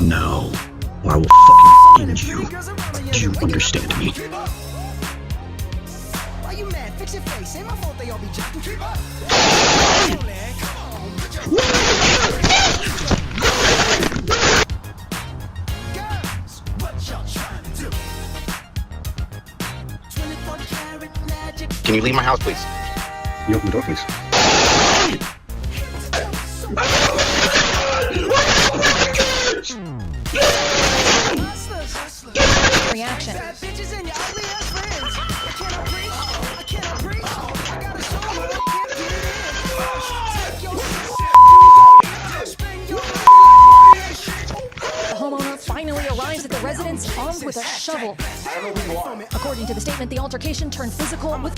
Now, I will fucking end you. Do you understand me? Why you mad? Fix your face. Ain't my fault they all be jacking. Keep up. Girls, what y'all trying to do? 24 karat magic. Can you leave my house, please? You open the door, please. Reaction. Bad bitches and your ugly ass friends. I cannot breathe. I cannot breathe. I got a soul, but I can't get it in. Take your shit. Spend your The homeowner finally arrives at the residence armed with a shovel. According to the statement, the altercation turned physical with